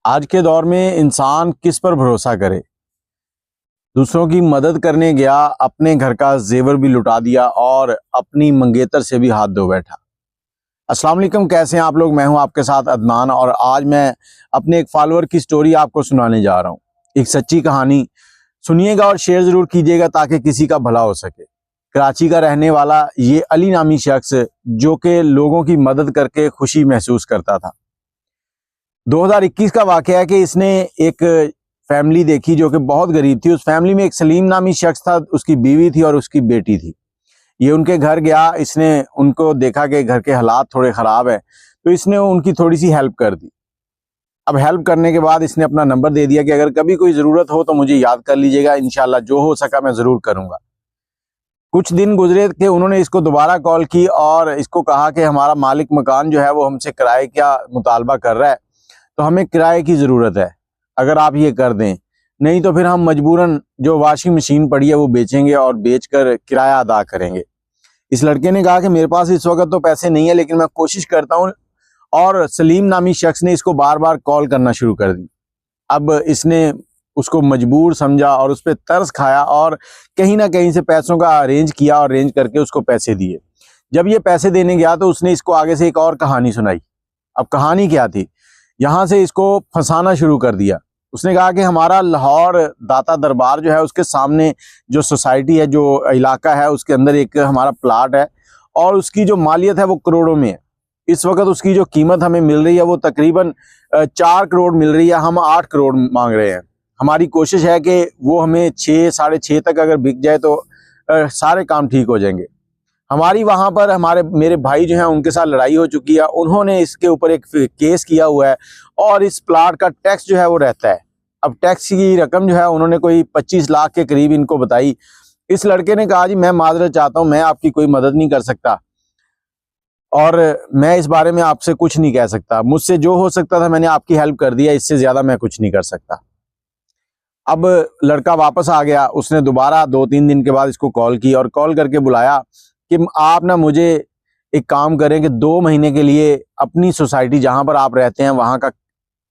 आज के दौर में इंसान किस पर भरोसा करे। दूसरों की मदद करने गया, अपने घर का जेवर भी लुटा दिया और अपनी मंगेतर से भी हाथ धो बैठा। अस्सलाम वालेकुम, कैसे हैं आप लोग। मैं हूं आपके साथ अदनान और आज मैं अपने एक फॉलोअर की स्टोरी आपको सुनाने जा रहा हूं। एक सच्ची कहानी सुनिएगा और शेयर जरूर कीजिएगा ताकि किसी का भला हो सके। कराची का रहने वाला ये अली नामी शख्स जो कि लोगों की मदद करके खुशी महसूस करता था। 2021 का वाकया है कि इसने एक फैमिली देखी जो कि बहुत गरीब थी। उस फैमिली में एक सलीम नामी शख्स था, उसकी बीवी थी और उसकी बेटी थी। ये उनके घर गया, इसने उनको देखा कि घर के हालात थोड़े ख़राब है, तो इसने उनकी थोड़ी सी हेल्प कर दी। अब हेल्प करने के बाद इसने अपना नंबर दे दिया कि अगर कभी कोई ज़रूरत हो तो मुझे याद कर लीजिएगा, इंशाल्लाह जो हो सका मैं ज़रूर करूँगा। कुछ दिन गुजरे कि उन्होंने इसको दोबारा कॉल की और इसको कहा कि हमारा मालिक मकान जो है वो हमसे किराए का मुतालबा कर रहा है, तो हमें किराए की ज़रूरत है, अगर आप ये कर दें, नहीं तो फिर हम मजबूरन जो वॉशिंग मशीन पड़ी है वो बेचेंगे और बेचकर किराया अदा करेंगे। इस लड़के ने कहा कि मेरे पास इस वक्त तो पैसे नहीं है, लेकिन मैं कोशिश करता हूँ। और सलीम नामी शख्स ने इसको बार बार कॉल करना शुरू कर दी। अब इसने उसको मजबूर समझा और उस पर तरस खाया और कहीं ना कहीं से पैसों का अरेंज किया और अरेंज करके उसको पैसे दिए। जब ये पैसे देने गया तो उसने इसको आगे से एक और कहानी सुनाई। अब कहानी क्या थी, यहाँ से इसको फंसाना शुरू कर दिया। उसने कहा कि हमारा लाहौर दाता दरबार जो है उसके सामने जो सोसाइटी है, जो इलाका है, उसके अंदर एक हमारा प्लाट है और उसकी जो मालियत है वो करोड़ों में है। इस वक्त उसकी जो कीमत हमें मिल रही है वो तकरीबन 4 करोड़ मिल रही है। हम 8 करोड़ मांग रहे हैं। हमारी कोशिश है कि वो हमें 6 साढ़े 6 तक अगर बिक जाए तो सारे काम ठीक हो जाएंगे। हमारी वहाँ पर मेरे भाई जो हैं उनके साथ लड़ाई हो चुकी है। उन्होंने इसके ऊपर एक केस किया हुआ है और इस प्लाट का टैक्स जो है वो रहता है। अब टैक्स की रकम जो है उन्होंने कोई 25 लाख के करीब इनको बताई। इस लड़के ने कहा जी मैं माजरत चाहता हूँ, मैं आपकी कोई मदद नहीं कर सकता और मैं इस बारे में आपसे कुछ नहीं कह सकता। मुझसे जो हो सकता था मैंने आपकी हेल्प कर दिया, इससे ज़्यादा मैं कुछ नहीं कर सकता। अब लड़का वापस आ गया। उसने दोबारा 2-3 दिन के बाद इसको कॉल की और कॉल करके बुलाया कि आप ना मुझे एक काम करें कि 2 महीने के लिए अपनी सोसाइटी जहां पर आप रहते हैं वहां का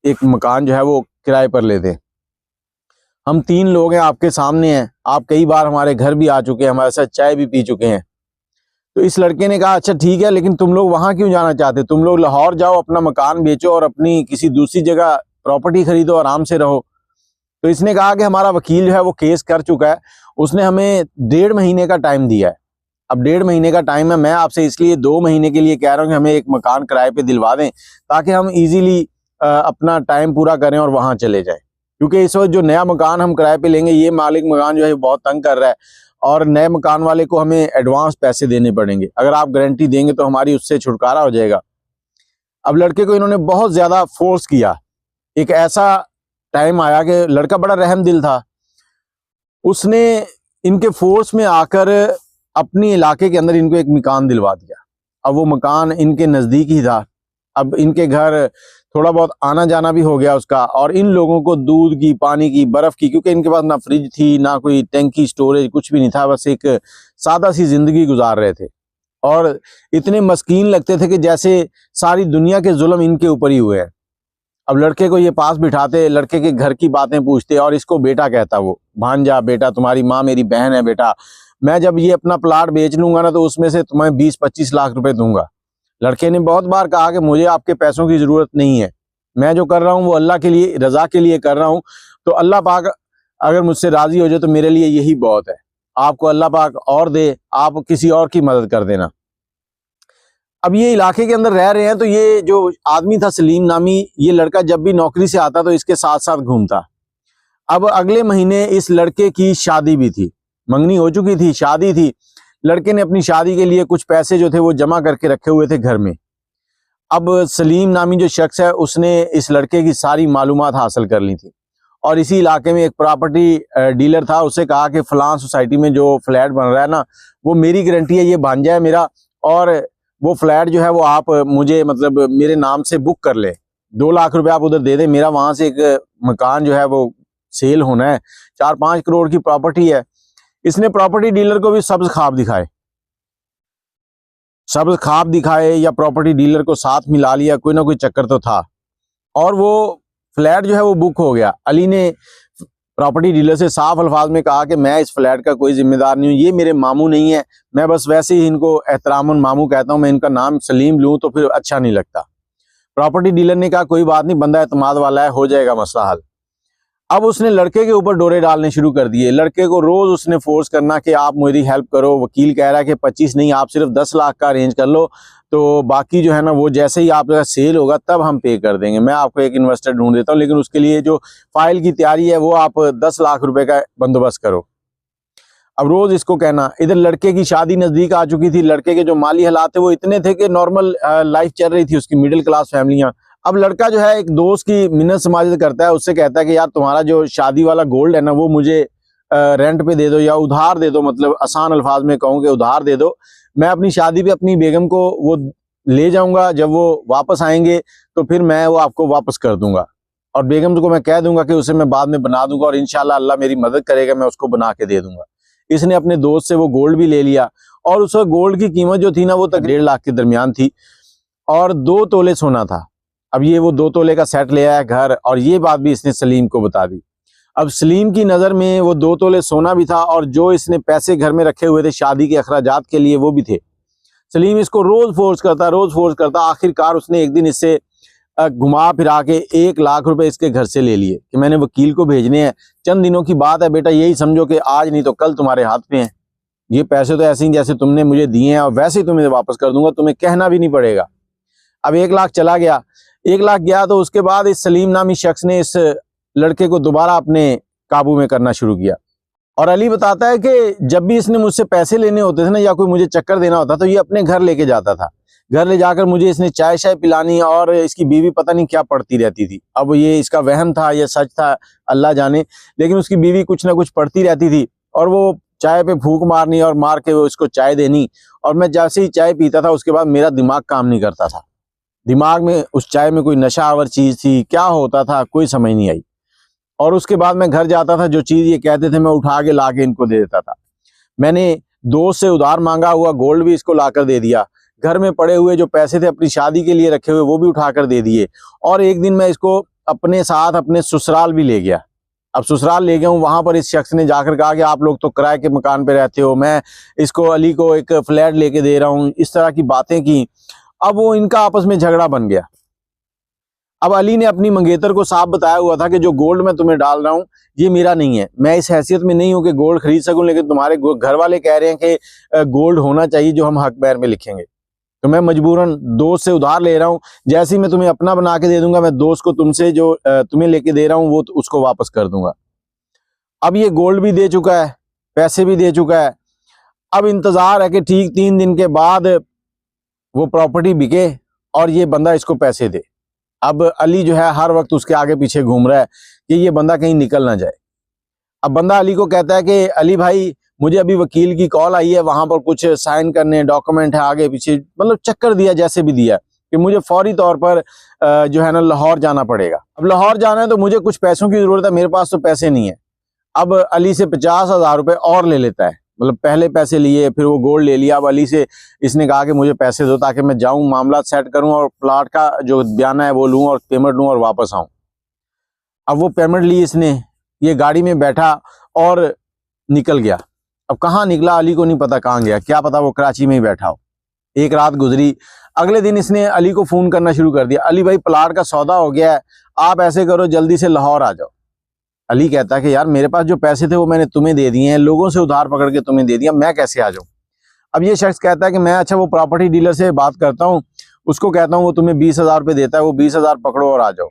एक मकान जो है वो किराए पर ले दें। हम 3 लोग हैं, आपके सामने हैं, आप कई बार हमारे घर भी आ चुके हैं, हमारे साथ चाय भी पी चुके हैं। तो इस लड़के ने कहा अच्छा ठीक है, लेकिन तुम लोग वहां क्यों जाना चाहते, तुम लोग लाहौर जाओ, अपना मकान बेचो और अपनी किसी दूसरी जगह प्रॉपर्टी खरीदो, आराम से रहो। तो इसने कहा कि हमारा वकील जो है वो केस कर चुका है, उसने हमें 1.5 महीने का टाइम दिया है। अब 1.5 महीने का टाइम है, मैं आपसे इसलिए 2 महीने के लिए कह रहा हूँ कि हमें एक मकान किराए पे दिलवा दें ताकि हम इजीली अपना टाइम पूरा करें और वहां चले जाएं। क्योंकि इस वक्त जो नया मकान हम किराए पे लेंगे, ये मालिक मकान जो है बहुत तंग कर रहा है और नए मकान वाले को हमें एडवांस पैसे देने पड़ेंगे। अगर आप गारंटी देंगे तो हमारी उससे छुटकारा हो जाएगा। अब लड़के को इन्होंने बहुत ज्यादा फोर्स किया। एक ऐसा टाइम आया कि लड़का बड़ा रहम दिल था, उसने इनके फोर्स में आकर अपनी इलाके के अंदर इनको एक मकान दिलवा दिया। अब वो मकान इनके नज़दीक ही था। अब इनके घर थोड़ा बहुत आना जाना भी हो गया उसका, और इन लोगों को दूध की, पानी की, बर्फ़ की, क्योंकि इनके पास ना फ्रिज थी ना कोई टैंकी स्टोरेज, कुछ भी नहीं था, बस एक सादा सी ज़िंदगी गुजार रहे थे और इतने मस्कीन लगते थे कि जैसे सारी दुनिया के जुल्म इनके ऊपर ही हुए हैं। अब लड़के को ये पास बिठाते, लड़के के घर की बातें पूछते और इसको बेटा कहता, वो भांजा, बेटा तुम्हारी माँ मेरी बहन है, बेटा मैं जब ये अपना प्लाट बेच लूंगा ना तो उसमें से तुम्हें 20-25 लाख रुपए दूंगा। लड़के ने बहुत बार कहा कि मुझे आपके पैसों की जरूरत नहीं है, मैं जो कर रहा हूँ वो अल्लाह के लिए, रजा के लिए कर रहा हूँ, तो अल्लाह पाक अगर मुझसे राजी हो जाए तो मेरे लिए यही बहुत है। आपको अल्लाह पाक और दे, आप किसी और की मदद कर देना। अब ये इलाके के अंदर रह रहे हैं, तो ये जो आदमी था सलीम नामी, ये लड़का जब भी नौकरी से आता तो इसके साथ साथ घूमता। अब अगले महीने इस लड़के की शादी भी थी, मंगनी हो चुकी थी, शादी थी। लड़के ने अपनी शादी के लिए कुछ पैसे जो थे वो जमा करके रखे हुए थे घर में। अब सलीम नामी जो शख्स है उसने इस लड़के की सारी मालूमात हासिल कर ली थी और इसी इलाके में एक प्रॉपर्टी डीलर था, उससे कहा कि फलां सोसाइटी में जो फ्लैट बन रहा है ना वो मेरी गारंटी है, ये भांजा है मेरा, और वो फ्लैट जो है वो आप मुझे मतलब मेरे नाम से बुक कर ले, 2 लाख रुपए आप उधर दे दें, मेरा वहां से एक मकान जो है वो सेल होना है, 4-5 करोड़ की प्रॉपर्टी है। इसने प्रॉपर्टी डीलर को भी सब्ज ख्वाब दिखाए या प्रॉपर्टी डीलर को साथ मिला लिया, कोई ना कोई चक्कर तो था। और वो फ्लैट जो है वो बुक हो गया। अली ने प्रॉपर्टी डीलर से साफ अल्फाज में कहा कि मैं इस फ्लैट का कोई जिम्मेदार नहीं हूँ, ये मेरे मामू नहीं है, मैं बस वैसे ही इनको एहतरामन मामू कहता हूँ, मैं इनका नाम सलीम लूँ तो फिर अच्छा नहीं लगता। प्रॉपर्टी डीलर ने कहा कोई बात नहीं, बंदा एतमाद वाला है, हो जाएगा मसला हल। अब उसने लड़के के ऊपर डोरे डालने शुरू कर दिए। लड़के को रोज उसने फोर्स करना कि आप मेरी हेल्प करो। वकील कह रहा है कि 25 नहीं, आप सिर्फ 10 लाख का अरेंज कर लो, तो बाकी जो है ना वो जैसे ही आपका सेल होगा तब हम पे कर देंगे। मैं आपको एक इन्वेस्टर ढूंढ देता हूँ, लेकिन उसके लिए जो फाइल की तैयारी है वो आप 10 लाख रुपए का बंदोबस्त करो। अब रोज इसको कहना। इधर लड़के की शादी नजदीक आ चुकी थी। लड़के के जो माली हालात थे वो इतने थे कि नॉर्मल लाइफ चल रही थी उसकी, मिडिल क्लास फैमिलियां। अब लड़का जो है एक दोस्त की मिन्नत समाजत करता है, उससे कहता है कि यार तुम्हारा जो शादी वाला गोल्ड है ना वो मुझे रेंट पे दे दो या उधार दे दो, मतलब आसान अल्फाज में कहूँ कि उधार दे दो। मैं अपनी शादी पे अपनी बेगम को वो ले जाऊंगा, जब वो वापस आएंगे तो फिर मैं वो आपको वापस कर दूंगा, और बेगम को मैं कह दूंगा कि उसे मैं बाद में बना दूंगा, और इंशाल्लाह अल्लाह मेरी मदद करेगा, मैं उसको बना के दे दूंगा। इसने अपने दोस्त से वो गोल्ड भी ले लिया, और उस गोल्ड की कीमत जो थी ना वो तक 1.5 लाख के दरमियान थी, और 2 तोले सोना था। अब ये वो 2 तोले का सेट ले आया घर, और ये बात भी इसने सलीम को बता दी। अब सलीम की नज़र में वो 2 तोले सोना भी था, और जो इसने पैसे घर में रखे हुए थे शादी के अखराजात के लिए वो भी थे। सलीम इसको रोज फोर्स करता। आखिरकार उसने एक दिन इससे घुमा फिरा के 1 लाख रुपए इसके घर से ले लिए कि मैंने वकील को भेजने हैं, चंद दिनों की बात है बेटा, यही समझो कि आज नहीं तो कल तुम्हारे हाथ में है। ये पैसे तो ऐसे ही जैसे तुमने मुझे दिए हैं, और वैसे ही तुम्हें वापस कर दूंगा, तुम्हें कहना भी नहीं पड़ेगा। अब 1 लाख चला गया। 1 लाख गया तो उसके बाद इस सलीम नामी शख्स ने इस लड़के को दोबारा अपने काबू में करना शुरू किया। और अली बताता है कि जब भी इसने मुझसे पैसे लेने होते थे ना, या कोई मुझे चक्कर देना होता तो ये अपने घर लेके जाता था। घर ले जाकर मुझे इसने चाय शाय पिलानी, और इसकी बीवी पता नहीं क्या पढ़ती रहती थी। अब ये इसका वहम था या सच था अल्लाह जाने, लेकिन उसकी बीवी कुछ ना कुछ पढ़ती रहती थी, और वो चाय पे फूंक मारनी और मार के वो इसको चाय देनी। और मैं जैसे ही चाय पीता था उसके बाद मेरा दिमाग काम नहीं करता था। दिमाग में उस चाय में कोई नशा आवर चीज थी, क्या होता था कोई समझ नहीं आई। और उसके बाद मैं घर जाता था, जो चीज ये कहते थे मैं उठा के ला के इनको दे देता था। मैंने दोस्त से उधार मांगा हुआ गोल्ड भी इसको लाकर दे दिया। घर में पड़े हुए जो पैसे थे अपनी शादी के लिए रखे हुए वो भी उठाकर दे दिए। और एक दिन मैं इसको अपने साथ अपने ससुराल भी ले गया। अब ससुराल ले गया हूँ, वहां पर इस शख्स ने जाकर कहा कि आप लोग तो किराए के मकान पे रहते हो, मैं इसको अली को एक फ्लैट लेके दे रहा हूँ, इस तरह की बातें की। अब वो इनका आपस में झगड़ा बन गया। अब अली ने अपनी मंगेतर को साफ बताया हुआ था कि जो गोल्ड मैं तुम्हें डाल रहा हूँ ये मेरा नहीं है, मैं इस हैसियत में नहीं हूं कि गोल्ड खरीद सकूं, लेकिन तुम्हारे घर वाले कह रहे हैं कि गोल्ड होना चाहिए जो हम हक बैर में लिखेंगे, तो मैं मजबूरन दोस्त से उधार ले रहा हूं। जैसे ही मैं तुम्हें अपना बना के दे दूंगा, मैं दोस्त को तुमसे जो तुम्हें लेके दे रहा हूं वो उसको वापस कर दूंगा। अब ये गोल्ड भी दे चुका है, पैसे भी दे चुका है। अब इंतजार है कि ठीक 3 दिन के बाद वो प्रॉपर्टी बिके और ये बंदा इसको पैसे दे। अब अली जो है हर वक्त उसके आगे पीछे घूम रहा है कि ये बंदा कहीं निकल ना जाए। अब बंदा अली को कहता है कि अली भाई मुझे अभी वकील की कॉल आई है, वहां पर कुछ साइन करने डॉक्यूमेंट है आगे पीछे, मतलब चक्कर दिया जैसे भी दिया कि मुझे फौरी तौर पर जो है ना लाहौर जाना पड़ेगा। अब लाहौर जाना है तो मुझे कुछ पैसों की जरूरत है, मेरे पास तो पैसे नहीं है। अब अली से 50,000 रुपए और ले लेता है, मतलब पहले पैसे लिए फिर वो गोल्ड ले लिया। अब अली से इसने कहा कि मुझे पैसे दो ताकि मैं जाऊं मामला सेट करूं और प्लाट का जो बयाना है वो लूं और पेमेंट लूं और वापस आऊं। अब वो पेमेंट ली इसने, ये गाड़ी में बैठा और निकल गया। अब कहाँ निकला अली को नहीं पता, कहाँ गया क्या पता, वो कराची में ही बैठा हो। एक रात गुजरी, अगले दिन इसने अली को फोन करना शुरू कर दिया, अली भाई प्लाट का सौदा हो गया है, आप ऐसे करो जल्दी से लाहौर आ जाओ। अली कहता है कि यार मेरे पास जो पैसे थे वो मैंने तुम्हें दे दिए हैं, लोगों से उधार पकड़ के तुम्हें दे दिया, मैं कैसे आ जाऊं। अब ये शख्स कहता है कि मैं अच्छा वो प्रॉपर्टी डीलर से बात करता हूँ, उसको कहता हूँ वो तुम्हें 20,000 रुपये देता है, वो 20,000 पकड़ो और आ जाओ।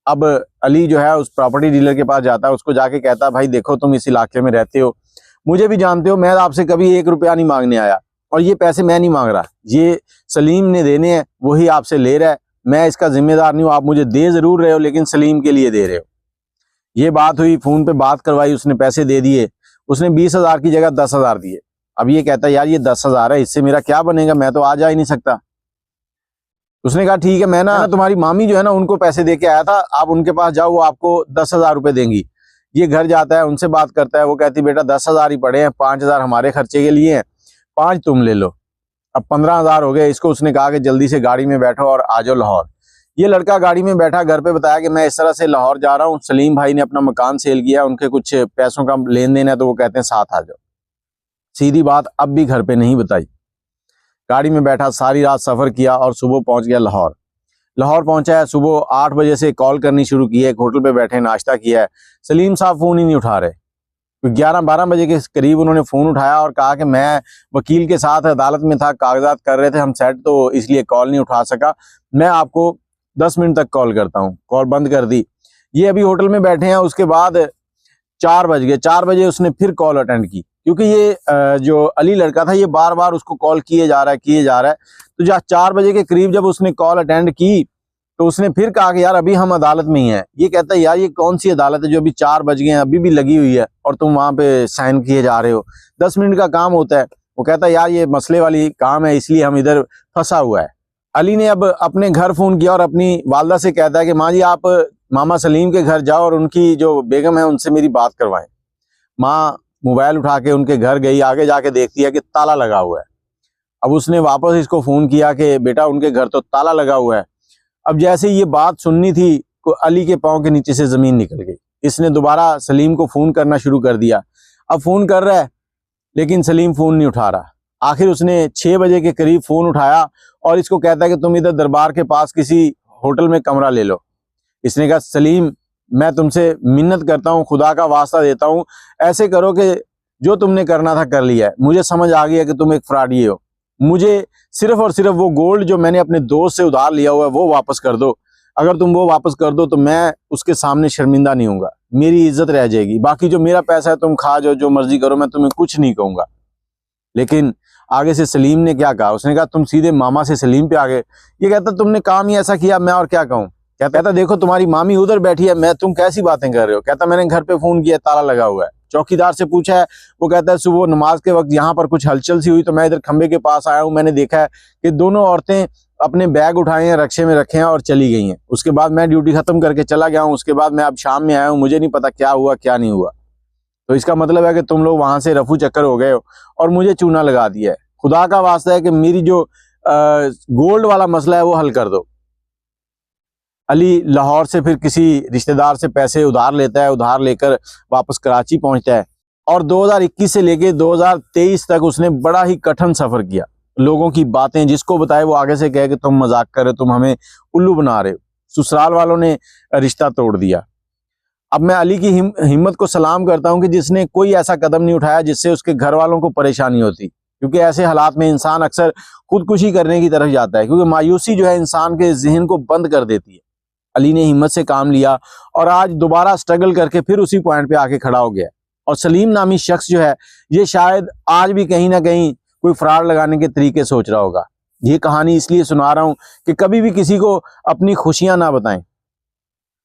अब अली जो है उस प्रॉपर्टी डीलर के पास जाता है, उसको जाके कहता है भाई देखो तुम इस इलाके में रहते हो, मुझे भी जानते हो, मैं आपसे कभी 1 रुपया नहीं मांगने आया और ये पैसे मैं नहीं मांग रहा, ये सलीम ने देने हैं, वही आपसे ले रहा है, मैं इसका जिम्मेदार नहीं हूँ, आप मुझे दे जरूर रहे हो लेकिन सलीम के लिए दे रहे हो। ये बात हुई, फोन पे बात करवाई, उसने पैसे दे दिए, उसने 20,000 की जगह 10,000 दिए। अब ये कहता है यार ये 10,000 है, इससे मेरा क्या बनेगा, मैं तो आ जा ही नहीं सकता। उसने कहा ठीक है, मैं ना तुम्हारी मामी जो है ना उनको पैसे दे के आया था, आप उनके पास जाओ, वो आपको 10,000 रुपये देंगी। ये घर जाता है, उनसे बात करता है, वो कहती बेटा 10,000 ही पड़े हैं, 5,000 हमारे खर्चे के लिए हैं, 5 तुम ले लो। अब 15,000 हो गए। इसको उसने कहा कि जल्दी से गाड़ी में बैठो और आ जाओ लाहौर। ये लड़का गाड़ी में बैठा घर पे बताया कि मैं इस तरह से लाहौर जा रहा हूँ, सलीम भाई ने अपना मकान सेल किया, उनके कुछ पैसों का लेन देन है, तो वो कहते हैं साथ आ जाओ। सीधी बात अब भी घर पे नहीं बताई। गाड़ी में बैठा सारी रात सफ़र किया और सुबह पहुंच गया लाहौर। लाहौर पहुंचा है, सुबह 8 बजे से कॉल करनी शुरू की है, एक होटल पे बैठे नाश्ता किया है। सलीम साहब फ़ोन ही नहीं उठा रहे। 11-12 बजे के करीब उन्होंने फ़ोन उठाया और कहा कि मैं वकील के साथ अदालत में था, कागजात कर रहे थे हम सेट, तो इसलिए कॉल नहीं उठा सका, मैं आपको 10 मिनट तक कॉल करता हूँ। कॉल बंद कर दी। ये अभी होटल में बैठे हैं। उसके बाद 4 बज गए। 4 बजे उसने फिर कॉल अटेंड की, क्योंकि ये जो अली लड़का था ये बार बार उसको कॉल किए जा रहा है। तो जब 4 बजे के करीब जब उसने कॉल अटेंड की तो उसने फिर कहा कि यार अभी हम अदालत में ही हैं। ये कहता है यार ये कौन सी अदालत है जो अभी 4 बज गए हैं, अभी भी लगी हुई है और तुम वहां पे साइन किए जा रहे हो, 10 मिनट का काम होता है। वो कहता है यार ये मसले वाली काम है, इसलिए हम इधर फंसा हुआ है। अली ने अब अपने घर फ़ोन किया और अपनी वालदा से कहता है कि माँ जी आप मामा सलीम के घर जाओ और उनकी जो बेगम है उनसे मेरी बात करवाएं। माँ मोबाइल उठा के उनके घर गई, आगे जाके देखती है कि ताला लगा हुआ है। अब उसने वापस इसको फ़ोन किया कि बेटा उनके घर तो ताला लगा हुआ है। अब जैसे ये बात सुननी थी तो अली के पाँव के नीचे से ज़मीन निकल गई। इसने दोबारा सलीम को फ़ोन करना शुरू कर दिया। अब फ़ोन कर रहा है लेकिन सलीम फ़ोन नहीं उठा रहा। आखिर उसने 6 बजे के करीब फ़ोन उठाया और इसको कहता है कि तुम इधर दरबार के पास किसी होटल में कमरा ले लो। इसने कहा सलीम मैं तुमसे मिन्नत करता हूँ, खुदा का वास्ता देता हूँ, ऐसे करो कि जो तुमने करना था कर लिया है। मुझे समझ आ गया कि तुम एक फ्रॉडी हो। मुझे सिर्फ और सिर्फ वो गोल्ड जो मैंने अपने दोस्त से उधार लिया हुआ है वो वापस कर दो। अगर तुम वो वापस कर दो तो मैं उसके सामने शर्मिंदा नहीं होऊंगा, मेरी इज्जत रह जाएगी। बाकी जो मेरा पैसा है तुम खा जाओ, जो मर्जी करो, मैं तुम्हें कुछ नहीं कहूँगा। लेकिन आगे से सलीम ने क्या कहा, उसने कहा तुम सीधे मामा से सलीम पे आ गए। ये कहता तुमने काम ही ऐसा किया, मैं और क्या कहूँ। कहता देखो तुम्हारी मामी उधर बैठी है, मैं तुम कैसी बातें कर रहे हो। कहता मैंने घर पे फ़ोन किया, ताला लगा हुआ है। चौकीदार से पूछा है, वो कहता है सुबह नमाज के वक्त यहाँ पर कुछ हलचल सी हुई तो मैं इधर खंबे के पास आया हूँ, मैंने देखा है कि दोनों औरतें अपने बैग उठाए हैं, रक्शे में रखे हैं और चली गई हैं। उसके बाद मैं ड्यूटी ख़त्म करके चला गया हूँ। उसके बाद मैं अब शाम में आया हूँ, मुझे नहीं पता क्या हुआ क्या नहीं हुआ। तो इसका मतलब है कि तुम लोग वहाँ से रफू चक्कर हो गए हो और मुझे चूना लगा दिया है। खुदा का वास्ता है कि मेरी जो गोल्ड वाला मसला है वो हल कर दो। अली लाहौर से फिर किसी रिश्तेदार से पैसे उधार लेता है, उधार लेकर वापस कराची पहुंचता है और 2021 से लेके 2023 तक उसने बड़ा ही कठिन सफ़र किया। लोगों की बातें जिसको बताए वो आगे से कहे कि तुम मजाक कर रहे हो, तुम हमें उल्लू बना रहे हो। ससुराल वालों ने रिश्ता तोड़ दिया। अब मैं अली की हिम्मत को सलाम करता हूं कि जिसने कोई ऐसा कदम नहीं उठाया जिससे उसके घर वालों को परेशानी होती, क्योंकि ऐसे हालात में इंसान अक्सर खुदकुशी करने की तरफ जाता है, क्योंकि मायूसी जो है इंसान के जहन को बंद कर देती है। अली ने हिम्मत से काम लिया और आज दोबारा स्ट्रगल करके फिर उसी पॉइंट पे आके खड़ा हो गया। और सलीम नामी शख्स जो है ये शायद आज भी कहीं ना कहीं कोई फ्रॉड लगाने के तरीके सोच रहा होगा। ये कहानी इसलिए सुना रहा हूं कि कभी भी किसी को अपनी खुशियां ना बताएं,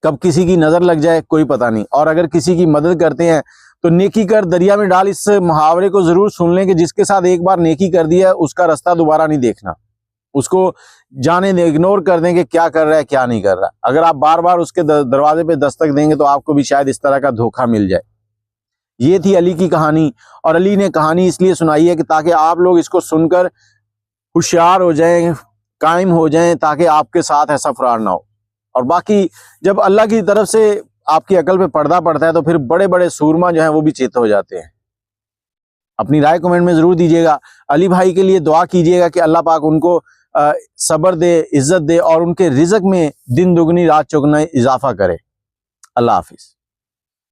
कब किसी की नजर लग जाए कोई पता नहीं। और अगर किसी की मदद करते हैं तो नेकी कर दरिया में डाल, इस मुहावरे को जरूर सुन लें कि जिसके साथ एक बार नेकी कर दिया है उसका रास्ता दोबारा नहीं देखना, उसको जाने दें, इग्नोर कर दें कि क्या कर रहा है क्या नहीं कर रहा। अगर आप बार बार उसके दरवाजे पे दस्तक देंगे तो आपको भी शायद इस तरह का धोखा मिल जाए। ये थी अली की कहानी। और अली ने कहानी इसलिए सुनाई है कि ताकि आप लोग इसको सुनकर होशियार हो जाएं, कायम हो जाएं, ताकि आपके साथ ऐसा फ्रॉड ना हो। और बाकी जब अल्लाह की तरफ से आपकी अकल पे पर्दा पड़ता है तो फिर बड़े बड़े सूरमा जो हैं वो भी चेत हो जाते हैं। अपनी राय कमेंट में जरूर दीजिएगा। अली भाई के लिए दुआ कीजिएगा कि अल्लाह पाक उनको सब्र दे, इज्जत दे और उनके रिज़्क में दिन दुगनी रात चौगुना इजाफा करे। अल्लाह हाफिज।